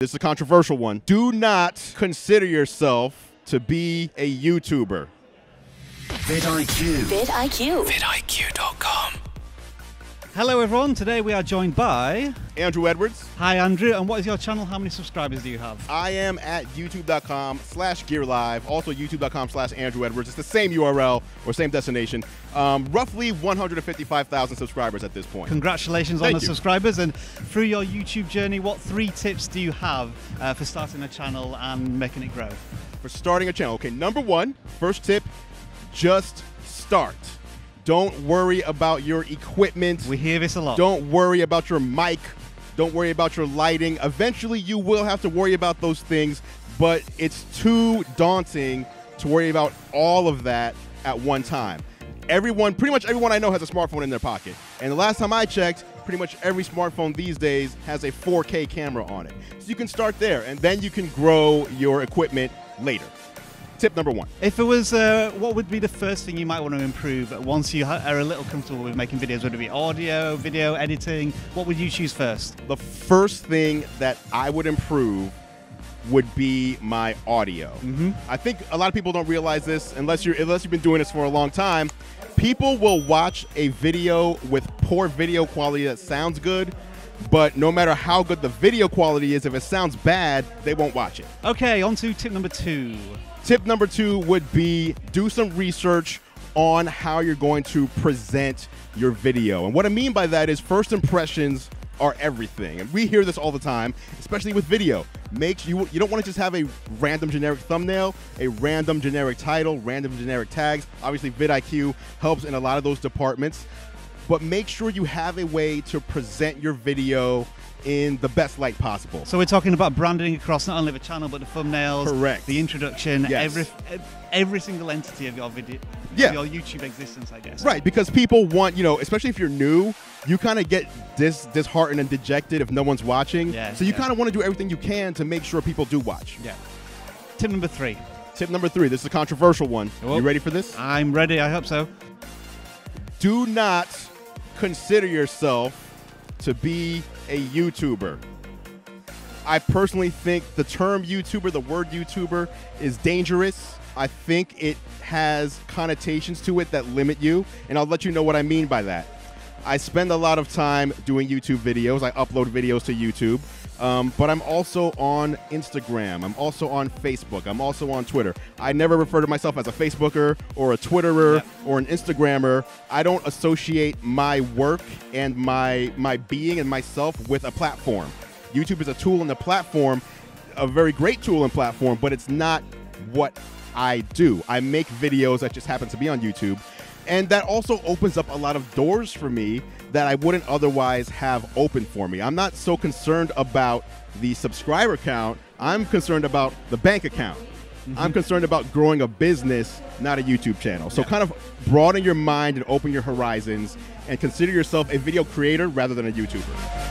This is a controversial one. Do not consider yourself to be a YouTuber. vidIQ. vidIQ. vidIQ.com. Hello everyone, today we are joined by Andrew Edwards. Hi Andrew, and what is your channel? How many subscribers do you have? I am at youtube.com/gearlive, also youtube.com/Andrew Edwards. It's the same URL or same destination. Roughly 155,000 subscribers at this point. Congratulations on Thank the you. subscribers, and through your YouTube journey, what 3 tips do you have for starting a channel and making it grow? For starting a channel, okay, number one, first tip, just start. Don't worry about your equipment. We hear this a lot. Don't worry about your mic. Don't worry about your lighting. Eventually, you will have to worry about those things, but it's too daunting to worry about all of that at one time. Pretty much everyone I know has a smartphone in their pocket. And the last time I checked, pretty much every smartphone these days has a 4K camera on it. So you can start there, and then you can grow your equipment later. Tip number one. If it was, what would be the first thing you might want to improve once you are a little comfortable with making videos? Would it be audio, video, editing? What would you choose first? The first thing that I would improve would be my audio. I think a lot of people don't realize this unless you've been doing this for a long time. People will watch a video with poor video quality that sounds good, but no matter how good the video quality is, if it sounds bad, they won't watch it. Okay, on to tip number 2. Tip number 2 would be do some research on how you're going to present your video. And what I mean by that is first impressions are everything. And we hear this all the time, especially with video. You don't want to just have a random generic thumbnail, a random generic title, random generic tags. Obviously, vidIQ helps in a lot of those departments. But make sure you have a way to present your video in the best light possible. So we're talking about branding across not only the channel, but the thumbnails, correct, the introduction, yes, every single entity of your video, yeah, your YouTube existence, I guess. Right, because people want, especially if you're new, you kind of get disheartened and dejected if no one's watching. Yeah, so you kind of want to do everything you can to make sure people do watch. Yeah. Tip number 3. Tip number 3. This is a controversial one. Oh. You ready for this? I'm ready. I hope so. Do not consider yourself to be a YouTuber. I personally think the term YouTuber, the word YouTuber, is dangerous. I think it has connotations to it that limit you, and I'll let you know what I mean by that. I spend a lot of time doing YouTube videos. I upload videos to YouTube, but I'm also on Instagram. I'm also on Facebook. I'm also on Twitter. I never refer to myself as a Facebooker or a Twitterer or an Instagrammer. I don't associate my work and my being and myself with a platform. YouTube is a tool and a platform, a very great tool and platform, but it's not what I do. I make videos that just happen to be on YouTube. And that also opens up a lot of doors for me that I wouldn't otherwise have open for me. I'm not so concerned about the subscriber count. I'm concerned about the bank account. I'm concerned about growing a business, not a YouTube channel. So kind of broaden your mind and open your horizons and consider yourself a video creator rather than a YouTuber.